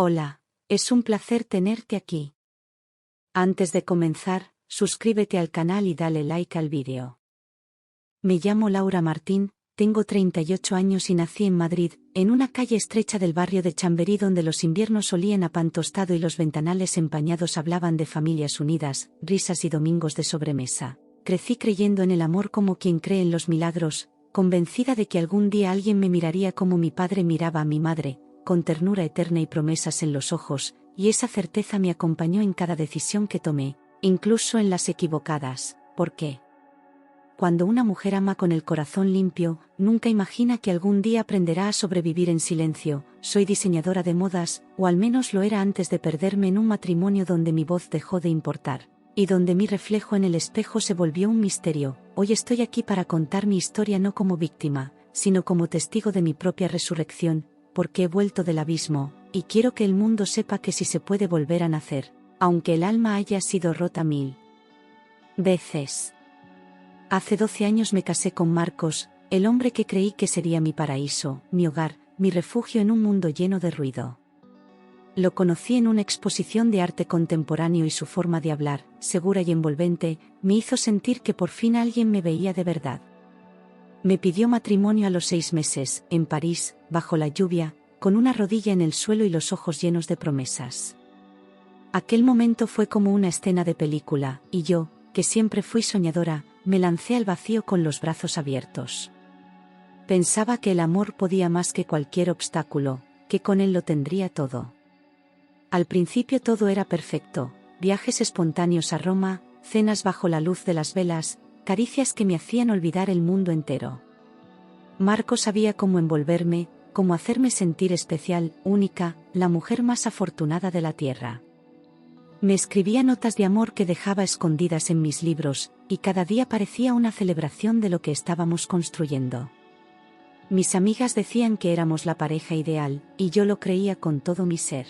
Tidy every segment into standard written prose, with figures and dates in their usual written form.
Hola, es un placer tenerte aquí. Antes de comenzar, suscríbete al canal y dale like al vídeo. Me llamo Laura Martín, tengo 38 años y nací en Madrid, en una calle estrecha del barrio de Chamberí donde los inviernos olían a pan tostado y los ventanales empañados hablaban de familias unidas, risas y domingos de sobremesa. Crecí creyendo en el amor como quien cree en los milagros, convencida de que algún día alguien me miraría como mi padre miraba a mi madre, con ternura eterna y promesas en los ojos, y esa certeza me acompañó en cada decisión que tomé, incluso en las equivocadas. ¿Por qué? Cuando una mujer ama con el corazón limpio, nunca imagina que algún día aprenderá a sobrevivir en silencio. Soy diseñadora de modas, o al menos lo era antes de perderme en un matrimonio donde mi voz dejó de importar, y donde mi reflejo en el espejo se volvió un misterio. Hoy estoy aquí para contar mi historia no como víctima, sino como testigo de mi propia resurrección, porque he vuelto del abismo, y quiero que el mundo sepa que sí se puede volver a nacer, aunque el alma haya sido rota 1000 veces. Hace 12 años me casé con Marcos, el hombre que creí que sería mi paraíso, mi hogar, mi refugio en un mundo lleno de ruido. Lo conocí en una exposición de arte contemporáneo y su forma de hablar, segura y envolvente, me hizo sentir que por fin alguien me veía de verdad. Me pidió matrimonio a los 6 meses, en París, bajo la lluvia, con una rodilla en el suelo y los ojos llenos de promesas. Aquel momento fue como una escena de película, y yo, que siempre fui soñadora, me lancé al vacío con los brazos abiertos. Pensaba que el amor podía más que cualquier obstáculo, que con él lo tendría todo. Al principio todo era perfecto, viajes espontáneos a Roma, cenas bajo la luz de las velas, caricias que me hacían olvidar el mundo entero. Marcos sabía cómo envolverme, cómo hacerme sentir especial, única, la mujer más afortunada de la tierra. Me escribía notas de amor que dejaba escondidas en mis libros, y cada día parecía una celebración de lo que estábamos construyendo. Mis amigas decían que éramos la pareja ideal, y yo lo creía con todo mi ser.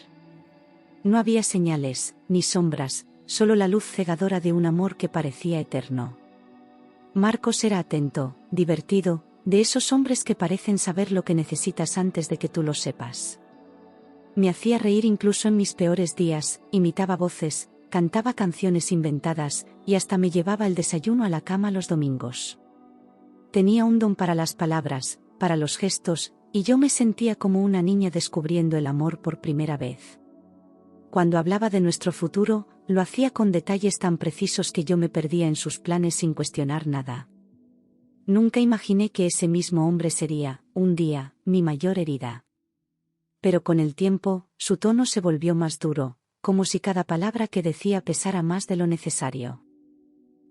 No había señales, ni sombras, solo la luz cegadora de un amor que parecía eterno. Marcos era atento, divertido, de esos hombres que parecen saber lo que necesitas antes de que tú lo sepas. Me hacía reír incluso en mis peores días, imitaba voces, cantaba canciones inventadas, y hasta me llevaba el desayuno a la cama los domingos. Tenía un don para las palabras, para los gestos, y yo me sentía como una niña descubriendo el amor por primera vez. Cuando hablaba de nuestro futuro, lo hacía con detalles tan precisos que yo me perdía en sus planes sin cuestionar nada. Nunca imaginé que ese mismo hombre sería, un día, mi mayor herida. Pero con el tiempo, su tono se volvió más duro, como si cada palabra que decía pesara más de lo necesario.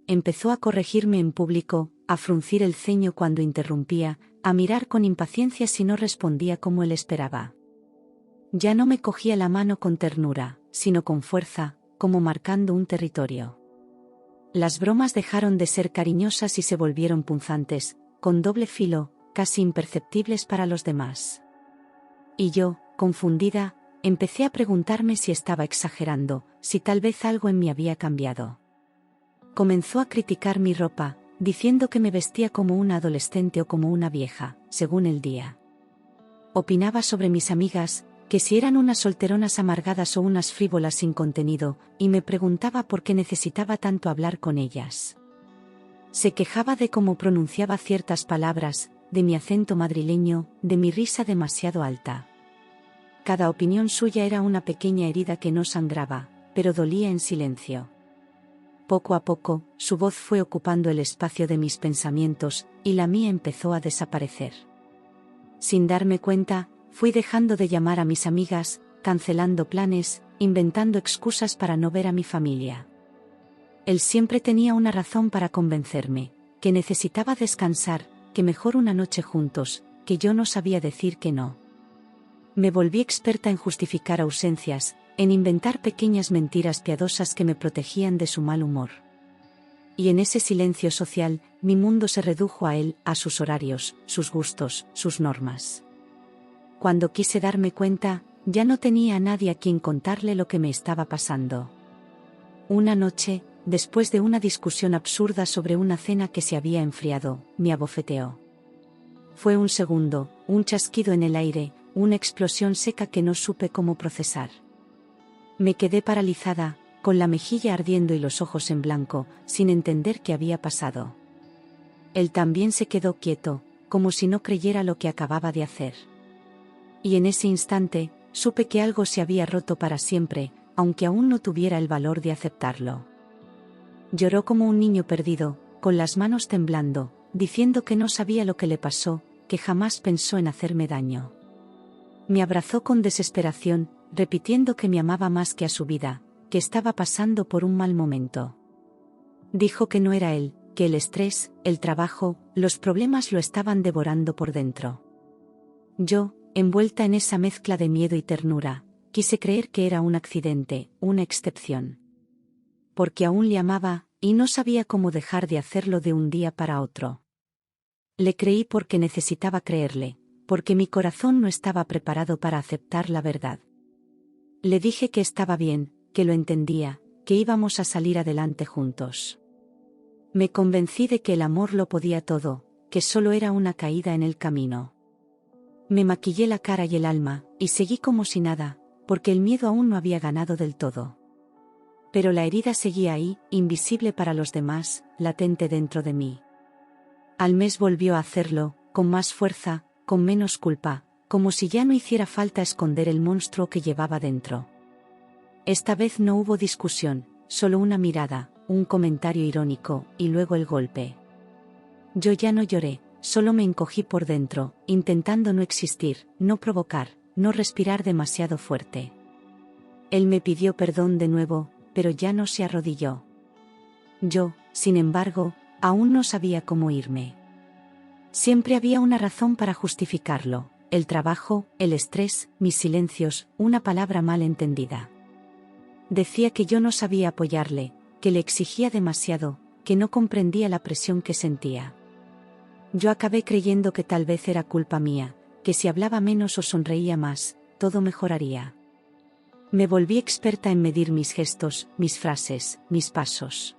Empezó a corregirme en público, a fruncir el ceño cuando interrumpía, a mirar con impaciencia si no respondía como él esperaba. Ya no me cogía la mano con ternura, sino con fuerza, como marcando un territorio. Las bromas dejaron de ser cariñosas y se volvieron punzantes, con doble filo, casi imperceptibles para los demás. Y yo, confundida, empecé a preguntarme si estaba exagerando, si tal vez algo en mí había cambiado. Comenzó a criticar mi ropa, diciendo que me vestía como una adolescente o como una vieja, según el día. Opinaba sobre mis amigas, que si eran unas solteronas amargadas o unas frívolas sin contenido, y me preguntaba por qué necesitaba tanto hablar con ellas. Se quejaba de cómo pronunciaba ciertas palabras, de mi acento madrileño, de mi risa demasiado alta. Cada opinión suya era una pequeña herida que no sangraba, pero dolía en silencio. Poco a poco, su voz fue ocupando el espacio de mis pensamientos, y la mía empezó a desaparecer. Sin darme cuenta, fui dejando de llamar a mis amigas, cancelando planes, inventando excusas para no ver a mi familia. Él siempre tenía una razón para convencerme, que necesitaba descansar, que mejor una noche juntos, que yo no sabía decir que no. Me volví experta en justificar ausencias, en inventar pequeñas mentiras piadosas que me protegían de su mal humor. Y en ese silencio social, mi mundo se redujo a él, a sus horarios, sus gustos, sus normas. Cuando quise darme cuenta, ya no tenía a nadie a quien contarle lo que me estaba pasando. Una noche, después de una discusión absurda sobre una cena que se había enfriado, me abofeteó. Fue un segundo, un chasquido en el aire, una explosión seca que no supe cómo procesar. Me quedé paralizada, con la mejilla ardiendo y los ojos en blanco, sin entender qué había pasado. Él también se quedó quieto, como si no creyera lo que acababa de hacer. Y en ese instante, supe que algo se había roto para siempre, aunque aún no tuviera el valor de aceptarlo. Lloró como un niño perdido, con las manos temblando, diciendo que no sabía lo que le pasó, que jamás pensó en hacerme daño. Me abrazó con desesperación, repitiendo que me amaba más que a su vida, que estaba pasando por un mal momento. Dijo que no era él, que el estrés, el trabajo, los problemas lo estaban devorando por dentro. Yo, envuelta en esa mezcla de miedo y ternura, quise creer que era un accidente, una excepción. Porque aún le amaba, y no sabía cómo dejar de hacerlo de un día para otro. Le creí porque necesitaba creerle, porque mi corazón no estaba preparado para aceptar la verdad. Le dije que estaba bien, que lo entendía, que íbamos a salir adelante juntos. Me convencí de que el amor lo podía todo, que solo era una caída en el camino. Me maquillé la cara y el alma, y seguí como si nada, porque el miedo aún no había ganado del todo. Pero la herida seguía ahí, invisible para los demás, latente dentro de mí. Al mes volvió a hacerlo, con más fuerza, con menos culpa, como si ya no hiciera falta esconder el monstruo que llevaba dentro. Esta vez no hubo discusión, solo una mirada, un comentario irónico, y luego el golpe. Yo ya no lloré, solo me encogí por dentro, intentando no existir, no provocar, no respirar demasiado fuerte. Él me pidió perdón de nuevo, pero ya no se arrodilló. Yo, sin embargo, aún no sabía cómo irme. Siempre había una razón para justificarlo: el trabajo, el estrés, mis silencios, una palabra mal entendida. Decía que yo no sabía apoyarle, que le exigía demasiado, que no comprendía la presión que sentía. Yo acabé creyendo que tal vez era culpa mía, que si hablaba menos o sonreía más, todo mejoraría. Me volví experta en medir mis gestos, mis frases, mis pasos.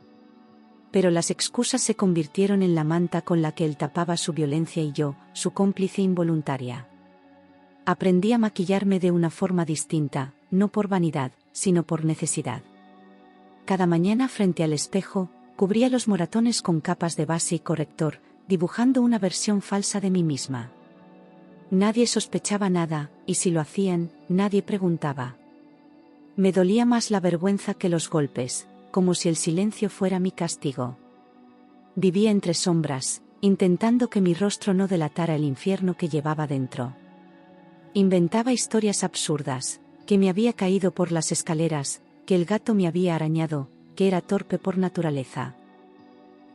Pero las excusas se convirtieron en la manta con la que él tapaba su violencia y yo, su cómplice involuntaria. Aprendí a maquillarme de una forma distinta, no por vanidad, sino por necesidad. Cada mañana frente al espejo, cubría los moratones con capas de base y corrector, dibujando una versión falsa de mí misma. Nadie sospechaba nada, y si lo hacían, nadie preguntaba. Me dolía más la vergüenza que los golpes, como si el silencio fuera mi castigo. Vivía entre sombras, intentando que mi rostro no delatara el infierno que llevaba dentro. Inventaba historias absurdas, que me había caído por las escaleras, que el gato me había arañado, que era torpe por naturaleza.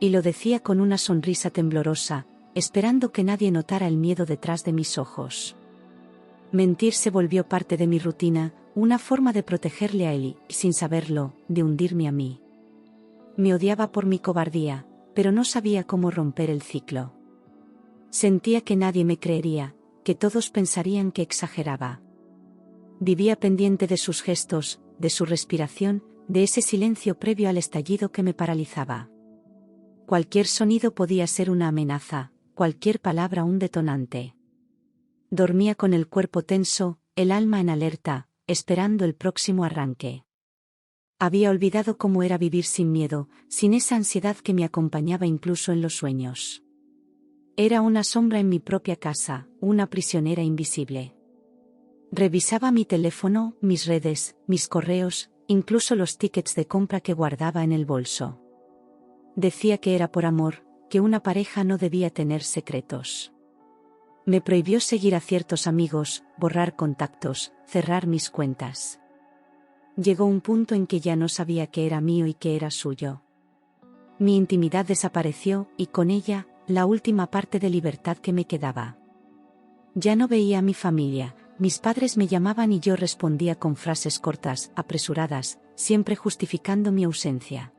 Y lo decía con una sonrisa temblorosa, esperando que nadie notara el miedo detrás de mis ojos. Mentir se volvió parte de mi rutina, una forma de protegerle a él y, sin saberlo, de hundirme a mí. Me odiaba por mi cobardía, pero no sabía cómo romper el ciclo. Sentía que nadie me creería, que todos pensarían que exageraba. Vivía pendiente de sus gestos, de su respiración, de ese silencio previo al estallido que me paralizaba. Cualquier sonido podía ser una amenaza, cualquier palabra un detonante. Dormía con el cuerpo tenso, el alma en alerta, esperando el próximo arranque. Había olvidado cómo era vivir sin miedo, sin esa ansiedad que me acompañaba incluso en los sueños. Era una sombra en mi propia casa, una prisionera invisible. Revisaba mi teléfono, mis redes, mis correos, incluso los tickets de compra que guardaba en el bolso. Decía que era por amor, que una pareja no debía tener secretos. Me prohibió seguir a ciertos amigos, borrar contactos, cerrar mis cuentas. Llegó un punto en que ya no sabía qué era mío y qué era suyo. Mi intimidad desapareció, y con ella, la última parte de libertad que me quedaba. Ya no veía a mi familia, mis padres me llamaban y yo respondía con frases cortas, apresuradas, siempre justificando mi ausencia.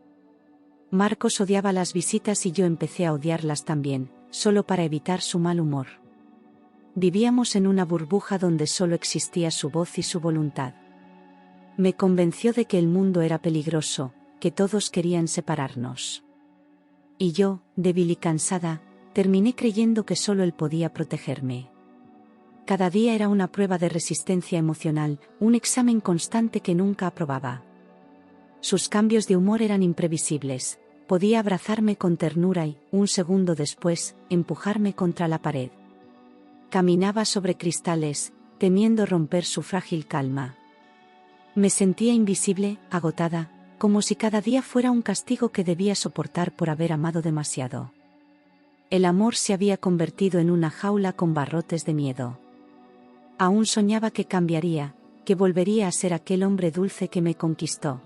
Marcos odiaba las visitas y yo empecé a odiarlas también, solo para evitar su mal humor. Vivíamos en una burbuja donde solo existía su voz y su voluntad. Me convenció de que el mundo era peligroso, que todos querían separarnos. Y yo, débil y cansada, terminé creyendo que solo él podía protegerme. Cada día era una prueba de resistencia emocional, un examen constante que nunca aprobaba. Sus cambios de humor eran imprevisibles. Podía abrazarme con ternura y, un segundo después, empujarme contra la pared. Caminaba sobre cristales, temiendo romper su frágil calma. Me sentía invisible, agotada, como si cada día fuera un castigo que debía soportar por haber amado demasiado. El amor se había convertido en una jaula con barrotes de miedo. Aún soñaba que cambiaría, que volvería a ser aquel hombre dulce que me conquistó.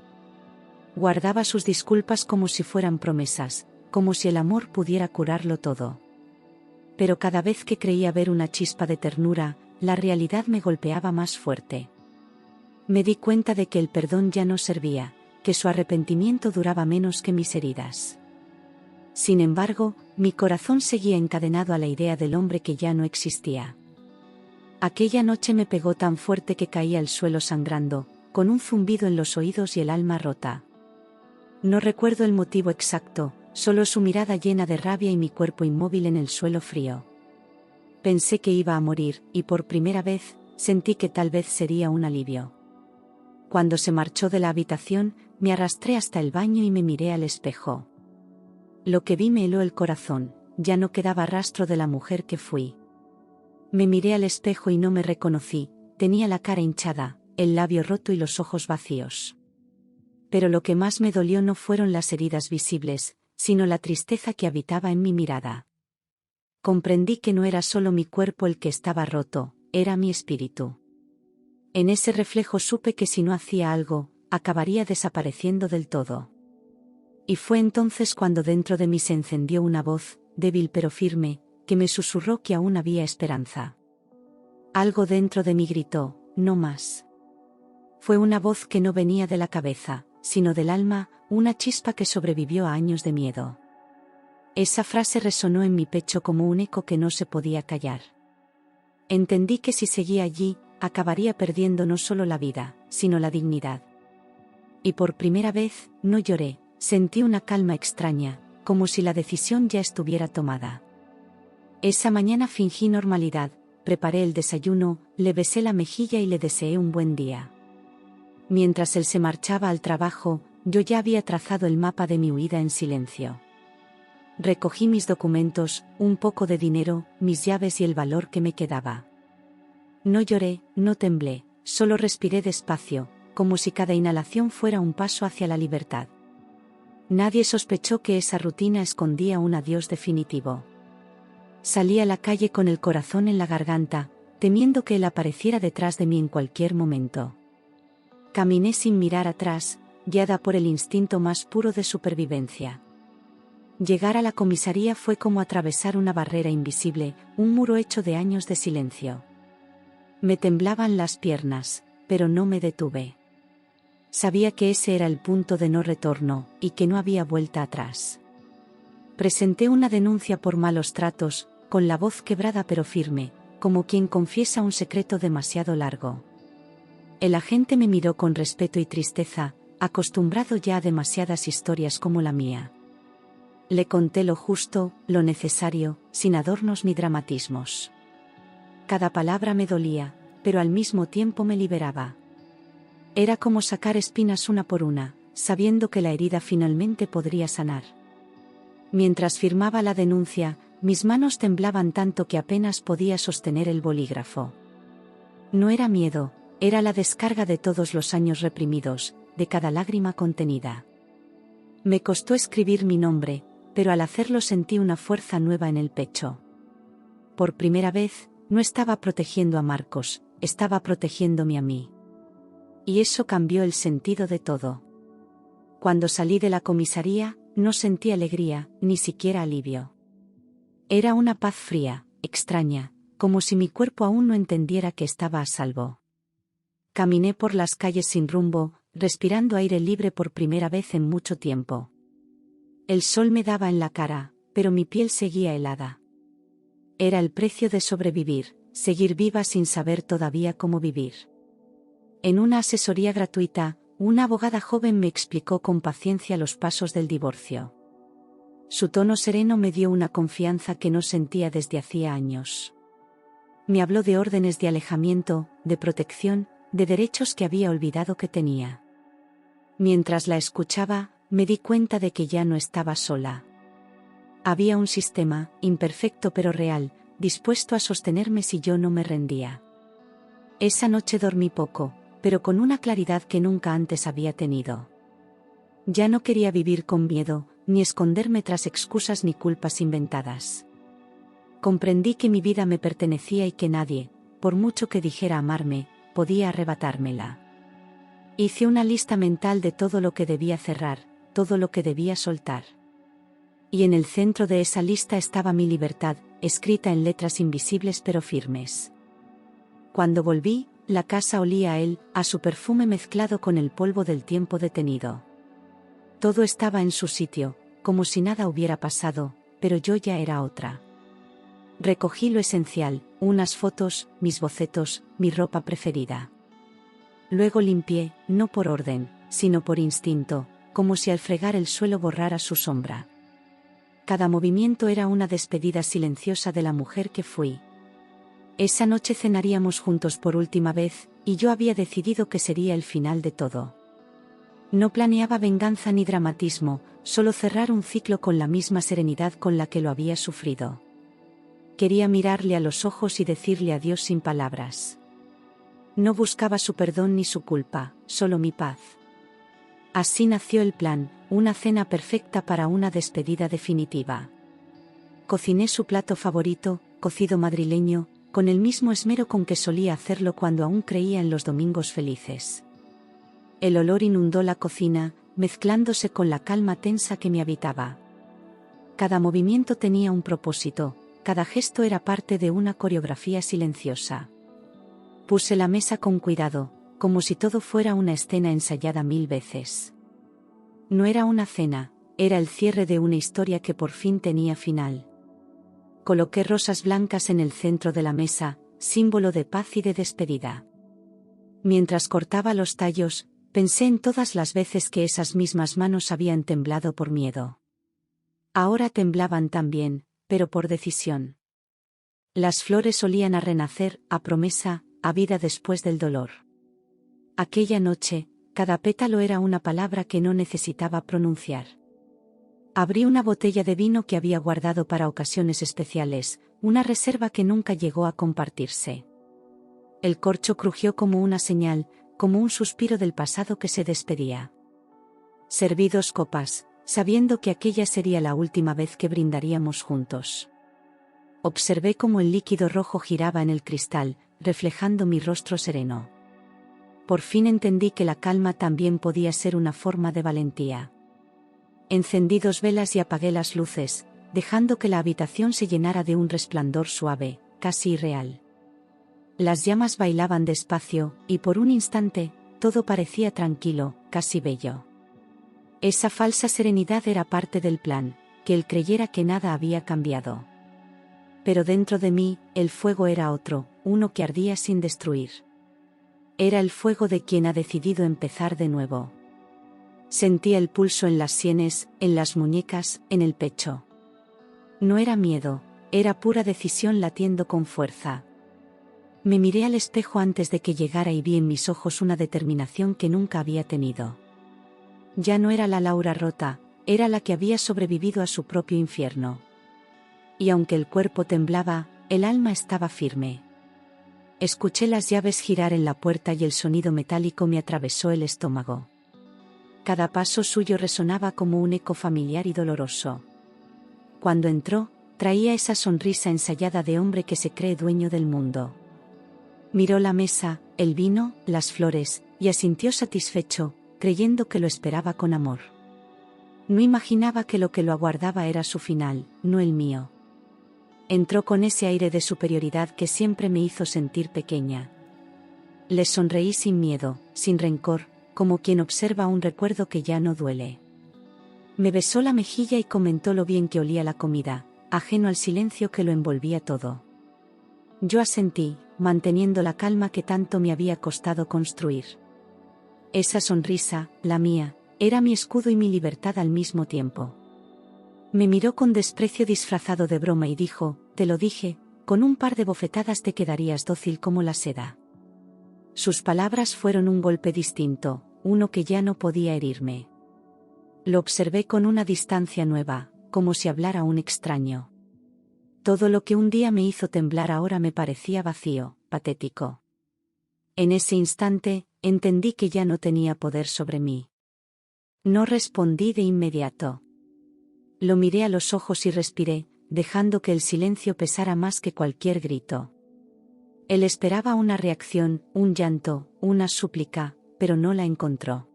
Guardaba sus disculpas como si fueran promesas, como si el amor pudiera curarlo todo. Pero cada vez que creía ver una chispa de ternura, la realidad me golpeaba más fuerte. Me di cuenta de que el perdón ya no servía, que su arrepentimiento duraba menos que mis heridas. Sin embargo, mi corazón seguía encadenado a la idea del hombre que ya no existía. Aquella noche me pegó tan fuerte que caí al suelo sangrando, con un zumbido en los oídos y el alma rota. No recuerdo el motivo exacto, solo su mirada llena de rabia y mi cuerpo inmóvil en el suelo frío. Pensé que iba a morir, y por primera vez, sentí que tal vez sería un alivio. Cuando se marchó de la habitación, me arrastré hasta el baño y me miré al espejo. Lo que vi me heló el corazón, ya no quedaba rastro de la mujer que fui. Me miré al espejo y no me reconocí, tenía la cara hinchada, el labio roto y los ojos vacíos. Pero lo que más me dolió no fueron las heridas visibles, sino la tristeza que habitaba en mi mirada. Comprendí que no era solo mi cuerpo el que estaba roto, era mi espíritu. En ese reflejo supe que si no hacía algo, acabaría desapareciendo del todo. Y fue entonces cuando dentro de mí se encendió una voz, débil pero firme, que me susurró que aún había esperanza. Algo dentro de mí gritó, no más. Fue una voz que no venía de la cabeza, sino del alma, una chispa que sobrevivió a años de miedo. Esa frase resonó en mi pecho como un eco que no se podía callar. Entendí que si seguía allí, acabaría perdiendo no solo la vida, sino la dignidad. Y por primera vez, no lloré, sentí una calma extraña, como si la decisión ya estuviera tomada. Esa mañana fingí normalidad, preparé el desayuno, le besé la mejilla y le deseé un buen día. Mientras él se marchaba al trabajo, yo ya había trazado el mapa de mi huida en silencio. Recogí mis documentos, un poco de dinero, mis llaves y el valor que me quedaba. No lloré, no temblé, solo respiré despacio, como si cada inhalación fuera un paso hacia la libertad. Nadie sospechó que esa rutina escondía un adiós definitivo. Salí a la calle con el corazón en la garganta, temiendo que él apareciera detrás de mí en cualquier momento. Caminé sin mirar atrás, guiada por el instinto más puro de supervivencia. Llegar a la comisaría fue como atravesar una barrera invisible, un muro hecho de años de silencio. Me temblaban las piernas, pero no me detuve. Sabía que ese era el punto de no retorno, y que no había vuelta atrás. Presenté una denuncia por malos tratos, con la voz quebrada pero firme, como quien confiesa un secreto demasiado largo. El agente me miró con respeto y tristeza, acostumbrado ya a demasiadas historias como la mía. Le conté lo justo, lo necesario, sin adornos ni dramatismos. Cada palabra me dolía, pero al mismo tiempo me liberaba. Era como sacar espinas una por una, sabiendo que la herida finalmente podría sanar. Mientras firmaba la denuncia, mis manos temblaban tanto que apenas podía sostener el bolígrafo. No era miedo, era la descarga de todos los años reprimidos, de cada lágrima contenida. Me costó escribir mi nombre, pero al hacerlo sentí una fuerza nueva en el pecho. Por primera vez, no estaba protegiendo a Marcos, estaba protegiéndome a mí. Y eso cambió el sentido de todo. Cuando salí de la comisaría, no sentí alegría, ni siquiera alivio. Era una paz fría, extraña, como si mi cuerpo aún no entendiera que estaba a salvo. Caminé por las calles sin rumbo, respirando aire libre por primera vez en mucho tiempo. El sol me daba en la cara, pero mi piel seguía helada. Era el precio de sobrevivir, seguir viva sin saber todavía cómo vivir. En una asesoría gratuita, una abogada joven me explicó con paciencia los pasos del divorcio. Su tono sereno me dio una confianza que no sentía desde hacía años. Me habló de órdenes de alejamiento, de protección, de derechos que había olvidado que tenía. Mientras la escuchaba, me di cuenta de que ya no estaba sola. Había un sistema, imperfecto pero real, dispuesto a sostenerme si yo no me rendía. Esa noche dormí poco, pero con una claridad que nunca antes había tenido. Ya no quería vivir con miedo, ni esconderme tras excusas ni culpas inventadas. Comprendí que mi vida me pertenecía y que nadie, por mucho que dijera amarme, podía arrebatármela. Hice una lista mental de todo lo que debía cerrar, todo lo que debía soltar. Y en el centro de esa lista estaba mi libertad, escrita en letras invisibles pero firmes. Cuando volví, la casa olía a él, a su perfume mezclado con el polvo del tiempo detenido. Todo estaba en su sitio, como si nada hubiera pasado, pero yo ya era otra. Recogí lo esencial, unas fotos, mis bocetos, mi ropa preferida. Luego limpié, no por orden, sino por instinto, como si al fregar el suelo borrara su sombra. Cada movimiento era una despedida silenciosa de la mujer que fui. Esa noche cenaríamos juntos por última vez, y yo había decidido que sería el final de todo. No planeaba venganza ni dramatismo, solo cerrar un ciclo con la misma serenidad con la que lo había sufrido. Quería mirarle a los ojos y decirle adiós sin palabras. No buscaba su perdón ni su culpa, solo mi paz. Así nació el plan, una cena perfecta para una despedida definitiva. Cociné su plato favorito, cocido madrileño, con el mismo esmero con que solía hacerlo cuando aún creía en los domingos felices. El olor inundó la cocina, mezclándose con la calma tensa que me habitaba. Cada movimiento tenía un propósito, cada gesto era parte de una coreografía silenciosa. Puse la mesa con cuidado, como si todo fuera una escena ensayada 1000 veces. No era una cena, era el cierre de una historia que por fin tenía final. Coloqué rosas blancas en el centro de la mesa, símbolo de paz y de despedida. Mientras cortaba los tallos, pensé en todas las veces que esas mismas manos habían temblado por miedo. Ahora temblaban también, pero por decisión. Las flores solían a renacer, a promesa, a vida después del dolor. Aquella noche, cada pétalo era una palabra que no necesitaba pronunciar. Abrí una botella de vino que había guardado para ocasiones especiales, una reserva que nunca llegó a compartirse. El corcho crujió como una señal, como un suspiro del pasado que se despedía. Serví 2 copas, sabiendo que aquella sería la última vez que brindaríamos juntos. Observé cómo el líquido rojo giraba en el cristal, reflejando mi rostro sereno. Por fin entendí que la calma también podía ser una forma de valentía. Encendí 2 velas y apagué las luces, dejando que la habitación se llenara de un resplandor suave, casi irreal. Las llamas bailaban despacio, y por un instante, todo parecía tranquilo, casi bello. Esa falsa serenidad era parte del plan, que él creyera que nada había cambiado. Pero dentro de mí, el fuego era otro, uno que ardía sin destruir. Era el fuego de quien ha decidido empezar de nuevo. Sentía el pulso en las sienes, en las muñecas, en el pecho. No era miedo, era pura decisión latiendo con fuerza. Me miré al espejo antes de que llegara y vi en mis ojos una determinación que nunca había tenido. Ya no era la Laura rota, era la que había sobrevivido a su propio infierno. Y aunque el cuerpo temblaba, el alma estaba firme. Escuché las llaves girar en la puerta y el sonido metálico me atravesó el estómago. Cada paso suyo resonaba como un eco familiar y doloroso. Cuando entró, traía esa sonrisa ensayada de hombre que se cree dueño del mundo. Miró la mesa, el vino, las flores, y asintió satisfecho, creyendo que lo esperaba con amor. No imaginaba que lo aguardaba era su final, no el mío. Entró con ese aire de superioridad que siempre me hizo sentir pequeña. Le sonreí sin miedo, sin rencor, como quien observa un recuerdo que ya no duele. Me besó la mejilla y comentó lo bien que olía la comida, ajeno al silencio que lo envolvía todo. Yo asentí, manteniendo la calma que tanto me había costado construir. Esa sonrisa, la mía, era mi escudo y mi libertad al mismo tiempo. Me miró con desprecio disfrazado de broma y dijo, «Te lo dije», Con un par de bofetadas te quedarías dócil como la seda. Sus palabras fueron un golpe distinto, uno que ya no podía herirme. Lo observé con una distancia nueva, como si hablara un extraño. Todo lo que un día me hizo temblar ahora me parecía vacío, patético. En ese instante, entendí que ya no tenía poder sobre mí. No respondí de inmediato. Lo miré a los ojos y respiré, dejando que el silencio pesara más que cualquier grito. Él esperaba una reacción, un llanto, una súplica, pero no la encontró.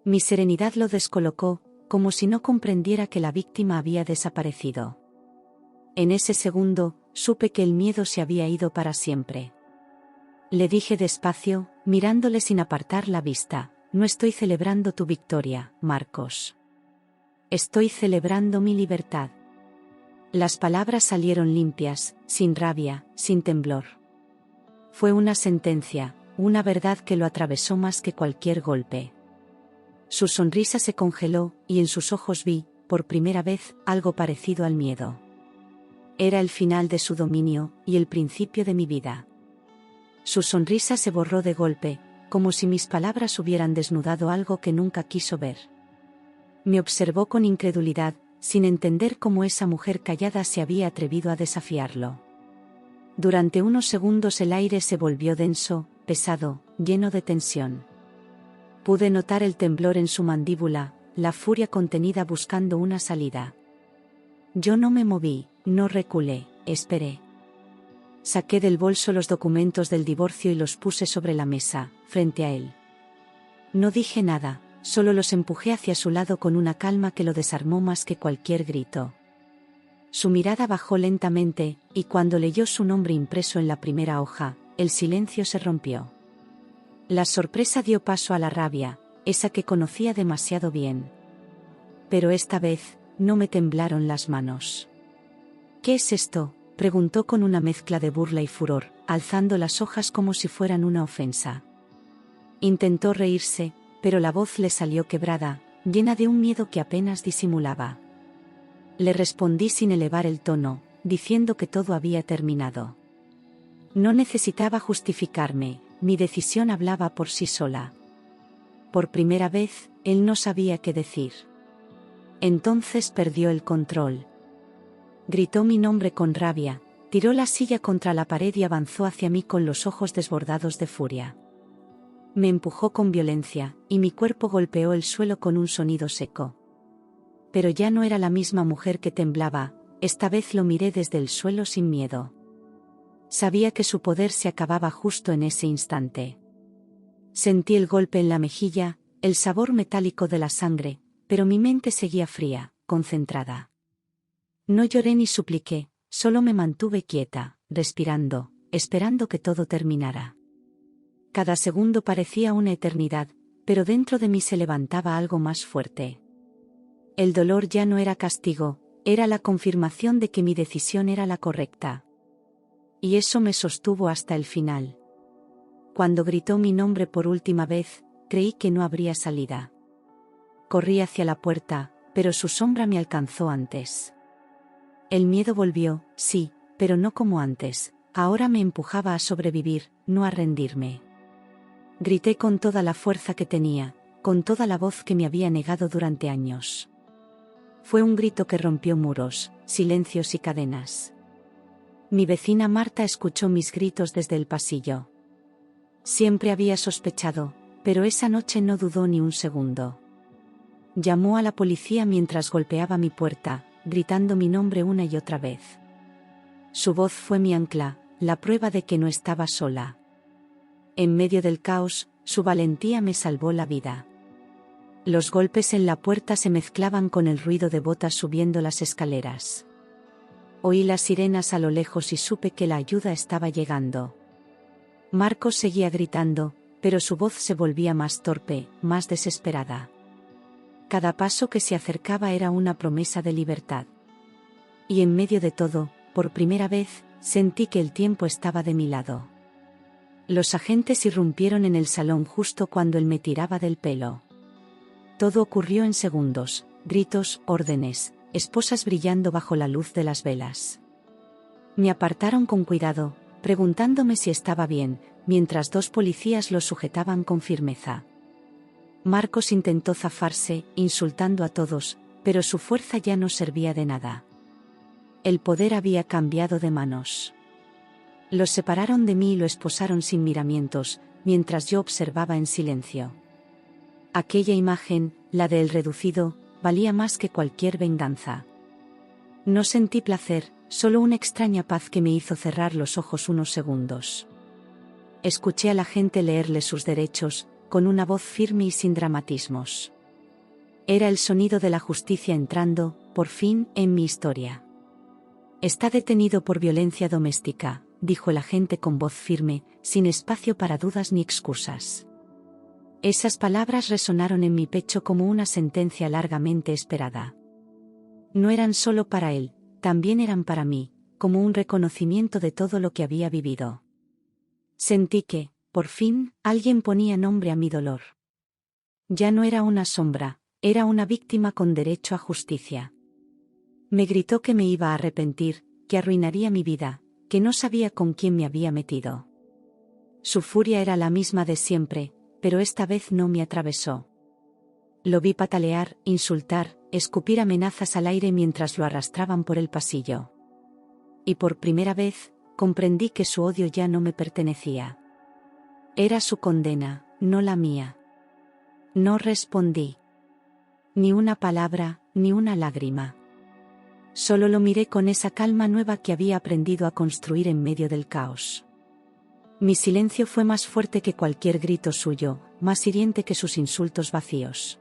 Mi serenidad lo descolocó, como si no comprendiera que la víctima había desaparecido. En ese segundo, supe que el miedo se había ido para siempre. Le dije despacio, mirándole sin apartar la vista: no estoy celebrando tu victoria, Marcos. Estoy celebrando mi libertad. Las palabras salieron limpias, sin rabia, sin temblor. Fue una sentencia, una verdad que lo atravesó más que cualquier golpe. Su sonrisa se congeló, y en sus ojos vi, por primera vez, algo parecido al miedo. Era el final de su dominio, y el principio de mi vida. Su sonrisa se borró de golpe, como si mis palabras hubieran desnudado algo que nunca quiso ver. Me observó con incredulidad, sin entender cómo esa mujer callada se había atrevido a desafiarlo. Durante unos segundos el aire se volvió denso, pesado, lleno de tensión. Pude notar el temblor en su mandíbula, la furia contenida buscando una salida. Yo no me moví, no reculé, esperé. Saqué del bolso los documentos del divorcio y los puse sobre la mesa, frente a él. No dije nada, solo los empujé hacia su lado con una calma que lo desarmó más que cualquier grito. Su mirada bajó lentamente, y cuando leyó su nombre impreso en la primera hoja, el silencio se rompió. La sorpresa dio paso a la rabia, esa que conocía demasiado bien. Pero esta vez, no me temblaron las manos. ¿Qué es esto?, preguntó con una mezcla de burla y furor, alzando las hojas como si fueran una ofensa. Intentó reírse, pero la voz le salió quebrada, llena de un miedo que apenas disimulaba. Le respondí sin elevar el tono, diciendo que todo había terminado. No necesitaba justificarme, mi decisión hablaba por sí sola. Por primera vez, él no sabía qué decir. Entonces perdió el control. Gritó mi nombre con rabia, tiró la silla contra la pared y avanzó hacia mí con los ojos desbordados de furia. Me empujó con violencia, y mi cuerpo golpeó el suelo con un sonido seco. Pero ya no era la misma mujer que temblaba, esta vez lo miré desde el suelo sin miedo. Sabía que su poder se acababa justo en ese instante. Sentí el golpe en la mejilla, el sabor metálico de la sangre, pero mi mente seguía fría, concentrada. No lloré ni supliqué, solo me mantuve quieta, respirando, esperando que todo terminara. Cada segundo parecía una eternidad, pero dentro de mí se levantaba algo más fuerte. El dolor ya no era castigo, era la confirmación de que mi decisión era la correcta. Y eso me sostuvo hasta el final. Cuando gritó mi nombre por última vez, creí que no habría salida. Corrí hacia la puerta, pero su sombra me alcanzó antes. El miedo volvió, sí, pero no como antes, ahora me empujaba a sobrevivir, no a rendirme. Grité con toda la fuerza que tenía, con toda la voz que me había negado durante años. Fue un grito que rompió muros, silencios y cadenas. Mi vecina Marta escuchó mis gritos desde el pasillo. Siempre había sospechado, pero esa noche no dudó ni un segundo. Llamó a la policía mientras golpeaba mi puerta, gritando mi nombre una y otra vez. Su voz fue mi ancla, la prueba de que no estaba sola. En medio del caos, su valentía me salvó la vida. Los golpes en la puerta se mezclaban con el ruido de botas subiendo las escaleras. Oí las sirenas a lo lejos y supe que la ayuda estaba llegando. Marcos seguía gritando, pero su voz se volvía más torpe, más desesperada. Cada paso que se acercaba era una promesa de libertad. Y en medio de todo, por primera vez, sentí que el tiempo estaba de mi lado. Los agentes irrumpieron en el salón justo cuando él me tiraba del pelo. Todo ocurrió en segundos, gritos, órdenes, esposas brillando bajo la luz de las velas. Me apartaron con cuidado, preguntándome si estaba bien, mientras 2 policías lo sujetaban con firmeza. Marcos intentó zafarse, insultando a todos, pero su fuerza ya no servía de nada. El poder había cambiado de manos. Los separaron de mí y lo esposaron sin miramientos, mientras yo observaba en silencio. Aquella imagen, la de El Reducido, valía más que cualquier venganza. No sentí placer, solo una extraña paz que me hizo cerrar los ojos unos segundos. Escuché a la gente leerle sus derechos, con una voz firme y sin dramatismos. Era el sonido de la justicia entrando, por fin, en mi historia. Está detenido por violencia doméstica, dijo el agente con voz firme, sin espacio para dudas ni excusas. Esas palabras resonaron en mi pecho como una sentencia largamente esperada. No eran solo para él, también eran para mí, como un reconocimiento de todo lo que había vivido. Sentí que, por fin, alguien ponía nombre a mi dolor. Ya no era una sombra, era una víctima con derecho a justicia. Me gritó que me iba a arrepentir, que arruinaría mi vida, que no sabía con quién me había metido. Su furia era la misma de siempre, pero esta vez no me atravesó. Lo vi patalear, insultar, escupir amenazas al aire mientras lo arrastraban por el pasillo. Y por primera vez, comprendí que su odio ya no me pertenecía. Era su condena, no la mía. No respondí. Ni una palabra, ni una lágrima. Solo lo miré con esa calma nueva que había aprendido a construir en medio del caos. Mi silencio fue más fuerte que cualquier grito suyo, más hiriente que sus insultos vacíos.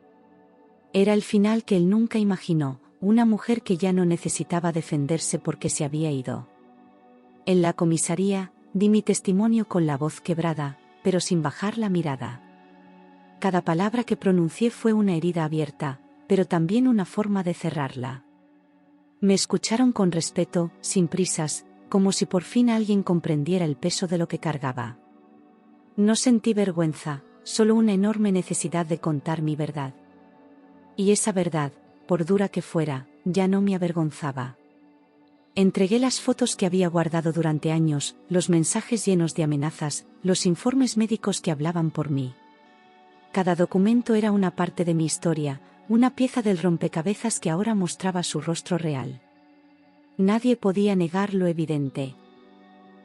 Era el final que él nunca imaginó, una mujer que ya no necesitaba defenderse porque se había ido. En la comisaría, di mi testimonio con la voz quebrada, pero sin bajar la mirada. Cada palabra que pronuncié fue una herida abierta, pero también una forma de cerrarla. Me escucharon con respeto, sin prisas, como si por fin alguien comprendiera el peso de lo que cargaba. No sentí vergüenza, solo una enorme necesidad de contar mi verdad. Y esa verdad, por dura que fuera, ya no me avergonzaba. Entregué las fotos que había guardado durante años, los mensajes llenos de amenazas, los informes médicos que hablaban por mí. Cada documento era una parte de mi historia, una pieza del rompecabezas que ahora mostraba su rostro real. Nadie podía negar lo evidente.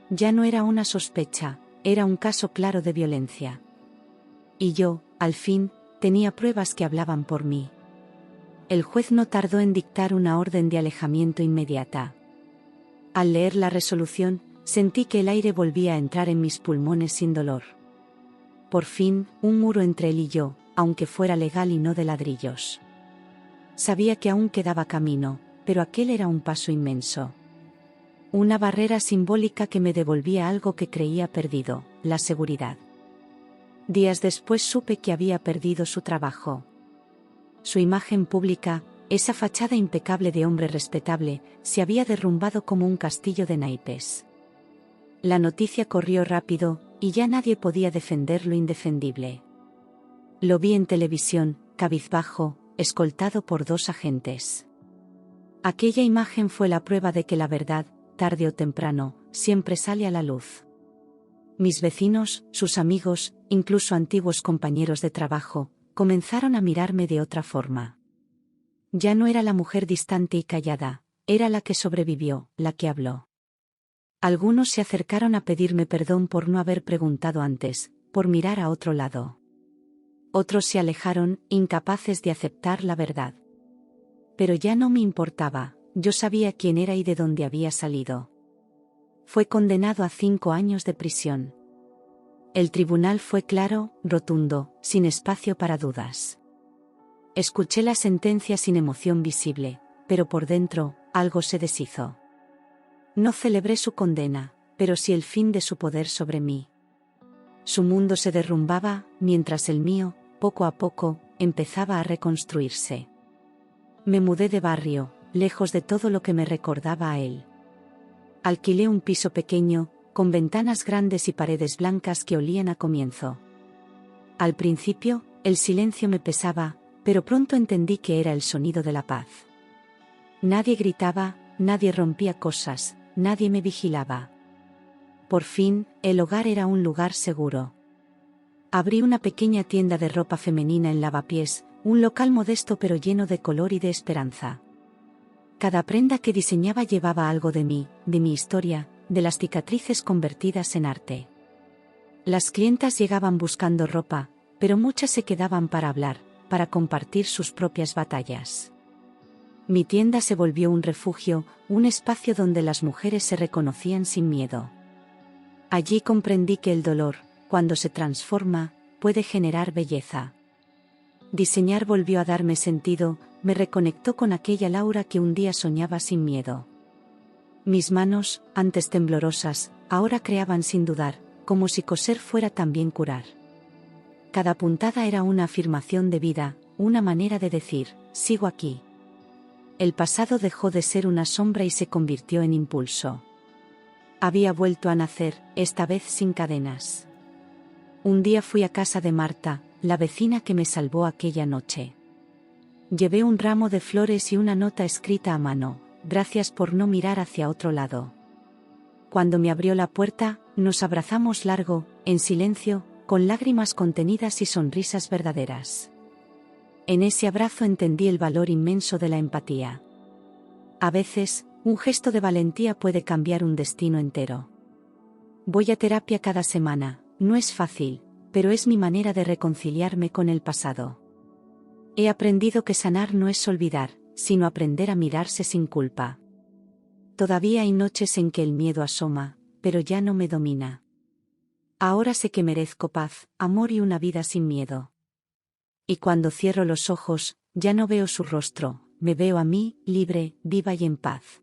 Ya no era una sospecha, era un caso claro de violencia. Y yo, al fin, tenía pruebas que hablaban por mí. El juez no tardó en dictar una orden de alejamiento inmediata. Al leer la resolución, sentí que el aire volvía a entrar en mis pulmones sin dolor. Por fin, un muro entre él y yo, aunque fuera legal y no de ladrillos. Sabía que aún quedaba camino, pero aquel era un paso inmenso. Una barrera simbólica que me devolvía algo que creía perdido, la seguridad. Días después supe que había perdido su trabajo. Su imagen pública, esa fachada impecable de hombre respetable, se había derrumbado como un castillo de naipes. La noticia corrió rápido, y ya nadie podía defender lo indefendible. Lo vi en televisión, cabizbajo, escoltado por 2 agentes. Aquella imagen fue la prueba de que la verdad, tarde o temprano, siempre sale a la luz. Mis vecinos, sus amigos, incluso antiguos compañeros de trabajo, comenzaron a mirarme de otra forma. Ya no era la mujer distante y callada, era la que sobrevivió, la que habló. Algunos se acercaron a pedirme perdón por no haber preguntado antes, por mirar a otro lado. Otros se alejaron, incapaces de aceptar la verdad. Pero ya no me importaba, yo sabía quién era y de dónde había salido. Fue condenado a 5 años de prisión. El tribunal fue claro, rotundo, sin espacio para dudas. Escuché la sentencia sin emoción visible, pero por dentro, algo se deshizo. No celebré su condena, pero sí el fin de su poder sobre mí. Su mundo se derrumbaba, mientras el mío, poco a poco, empezaba a reconstruirse. Me mudé de barrio, lejos de todo lo que me recordaba a él. Alquilé un piso pequeño, con ventanas grandes y paredes blancas que olían a comienzo. Al principio, el silencio me pesaba, pero pronto entendí que era el sonido de la paz. Nadie gritaba, nadie rompía cosas, nadie me vigilaba. Por fin, el hogar era un lugar seguro. Abrí una pequeña tienda de ropa femenina en Lavapiés, un local modesto pero lleno de color y de esperanza. Cada prenda que diseñaba llevaba algo de mí, de mi historia, de las cicatrices convertidas en arte. Las clientas llegaban buscando ropa, pero muchas se quedaban para hablar, para compartir sus propias batallas. Mi tienda se volvió un refugio, un espacio donde las mujeres se reconocían sin miedo. Allí comprendí que el dolor, cuando se transforma, puede generar belleza. Diseñar volvió a darme sentido, me reconectó con aquella Laura que un día soñaba sin miedo. Mis manos, antes temblorosas, ahora creaban sin dudar, como si coser fuera también curar. Cada puntada era una afirmación de vida, una manera de decir, sigo aquí. El pasado dejó de ser una sombra y se convirtió en impulso. Había vuelto a nacer, esta vez sin cadenas. Un día fui a casa de Marta, la vecina que me salvó aquella noche. Llevé un ramo de flores y una nota escrita a mano, gracias por no mirar hacia otro lado. Cuando me abrió la puerta, nos abrazamos largo, en silencio, con lágrimas contenidas y sonrisas verdaderas. En ese abrazo entendí el valor inmenso de la empatía. A veces, un gesto de valentía puede cambiar un destino entero. Voy a terapia cada semana, no es fácil, pero es mi manera de reconciliarme con el pasado. He aprendido que sanar no es olvidar, sino aprender a mirarse sin culpa. Todavía hay noches en que el miedo asoma, pero ya no me domina. Ahora sé que merezco paz, amor y una vida sin miedo. Y cuando cierro los ojos, ya no veo su rostro, me veo a mí, libre, viva y en paz.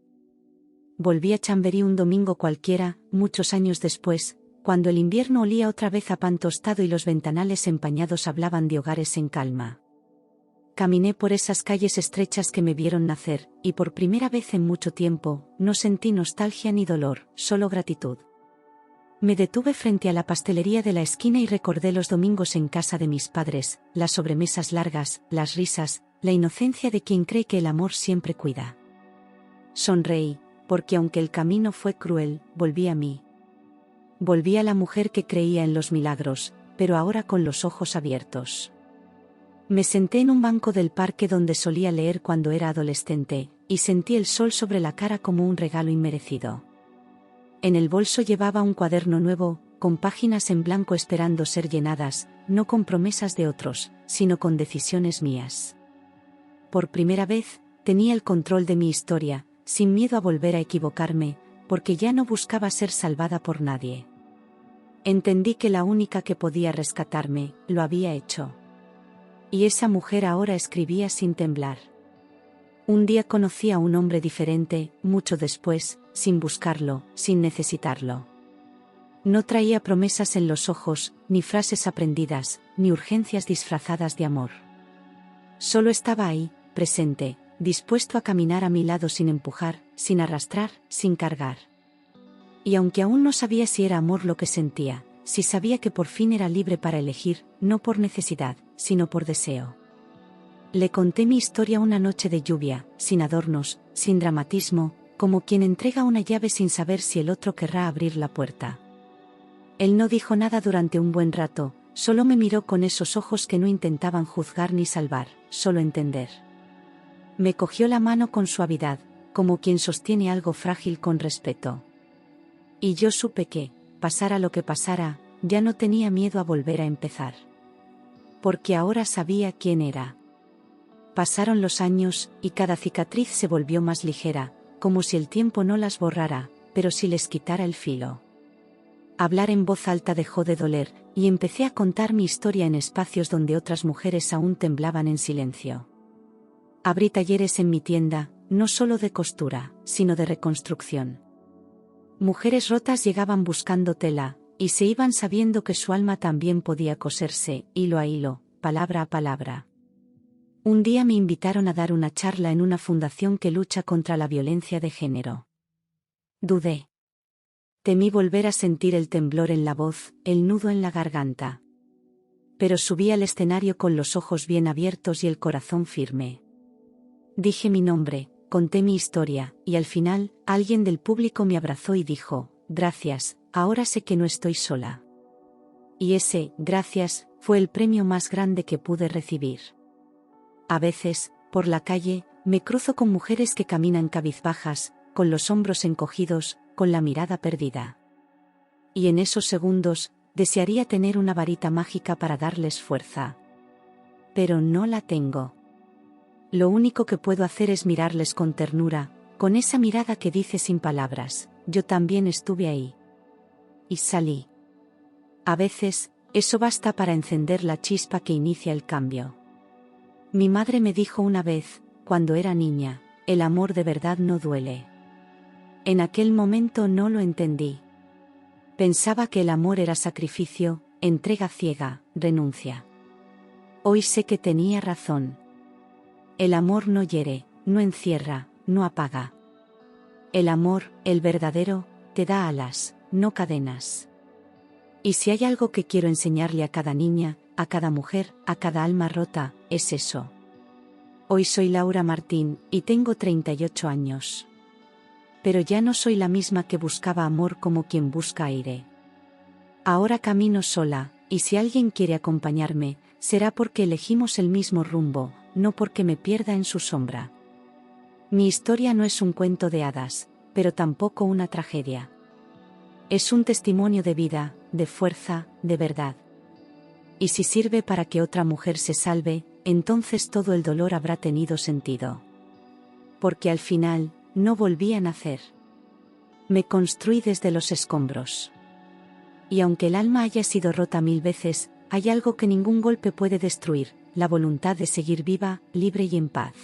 Volví a Chamberí un domingo cualquiera, muchos años después, cuando el invierno olía otra vez a pan tostado y los ventanales empañados hablaban de hogares en calma. Caminé por esas calles estrechas que me vieron nacer, y por primera vez en mucho tiempo, no sentí nostalgia ni dolor, solo gratitud. Me detuve frente a la pastelería de la esquina y recordé los domingos en casa de mis padres, las sobremesas largas, las risas, la inocencia de quien cree que el amor siempre cuida. Sonreí, porque aunque el camino fue cruel, volví a mí. Volví a la mujer que creía en los milagros, pero ahora con los ojos abiertos. Me senté en un banco del parque donde solía leer cuando era adolescente, y sentí el sol sobre la cara como un regalo inmerecido. En el bolso llevaba un cuaderno nuevo, con páginas en blanco esperando ser llenadas, no con promesas de otros, sino con decisiones mías. Por primera vez, tenía el control de mi historia, sin miedo a volver a equivocarme, porque ya no buscaba ser salvada por nadie. Entendí que la única que podía rescatarme, lo había hecho. Y esa mujer ahora escribía sin temblar. Un día conocí a un hombre diferente, mucho después, sin buscarlo, sin necesitarlo. No traía promesas en los ojos, ni frases aprendidas, ni urgencias disfrazadas de amor. Solo estaba ahí, presente, dispuesto a caminar a mi lado sin empujar, sin arrastrar, sin cargar. Y aunque aún no sabía si era amor lo que sentía, sí sabía que por fin era libre para elegir, no por necesidad, sino por deseo. Le conté mi historia una noche de lluvia, sin adornos, sin dramatismo, como quien entrega una llave sin saber si el otro querrá abrir la puerta. Él no dijo nada durante un buen rato, solo me miró con esos ojos que no intentaban juzgar ni salvar, solo entender. Me cogió la mano con suavidad, como quien sostiene algo frágil con respeto. Y yo supe que, pasara lo que pasara, ya no tenía miedo a volver a empezar. Porque ahora sabía quién era. Pasaron los años, y cada cicatriz se volvió más ligera, como si el tiempo no las borrara, pero si les quitara el filo. Hablar en voz alta dejó de doler, y empecé a contar mi historia en espacios donde otras mujeres aún temblaban en silencio. Abrí talleres en mi tienda, no solo de costura, sino de reconstrucción. Mujeres rotas llegaban buscando tela, y se iban sabiendo que su alma también podía coserse, hilo a hilo, palabra a palabra. Un día me invitaron a dar una charla en una fundación que lucha contra la violencia de género. Dudé. Temí volver a sentir el temblor en la voz, el nudo en la garganta. Pero subí al escenario con los ojos bien abiertos y el corazón firme. Dije mi nombre, conté mi historia, y al final, alguien del público me abrazó y dijo, gracias, ahora sé que no estoy sola. Y ese, gracias, fue el premio más grande que pude recibir. A veces, por la calle, me cruzo con mujeres que caminan cabizbajas, con los hombros encogidos, con la mirada perdida. Y en esos segundos, desearía tener una varita mágica para darles fuerza. Pero no la tengo. Lo único que puedo hacer es mirarles con ternura, con esa mirada que dice sin palabras, yo también estuve ahí. Y salí. A veces, eso basta para encender la chispa que inicia el cambio. Mi madre me dijo una vez, cuando era niña, el amor de verdad no duele. En aquel momento no lo entendí. Pensaba que el amor era sacrificio, entrega ciega, renuncia. Hoy sé que tenía razón. El amor no hiere, no encierra, no apaga. El amor, el verdadero, te da alas, no cadenas. Y si hay algo que quiero enseñarle a cada niña, a cada mujer, a cada alma rota, es eso. Hoy soy Laura Martín, y tengo 38 años. Pero ya no soy la misma que buscaba amor como quien busca aire. Ahora camino sola, y si alguien quiere acompañarme, será porque elegimos el mismo rumbo, no porque me pierda en su sombra. Mi historia no es un cuento de hadas, pero tampoco una tragedia. Es un testimonio de vida, de fuerza, de verdad. Y si sirve para que otra mujer se salve, entonces todo el dolor habrá tenido sentido. Porque al final, no volví a nacer. Me construí desde los escombros. Y aunque el alma haya sido rota 1000 veces, hay algo que ningún golpe puede destruir, la voluntad de seguir viva, libre y en paz.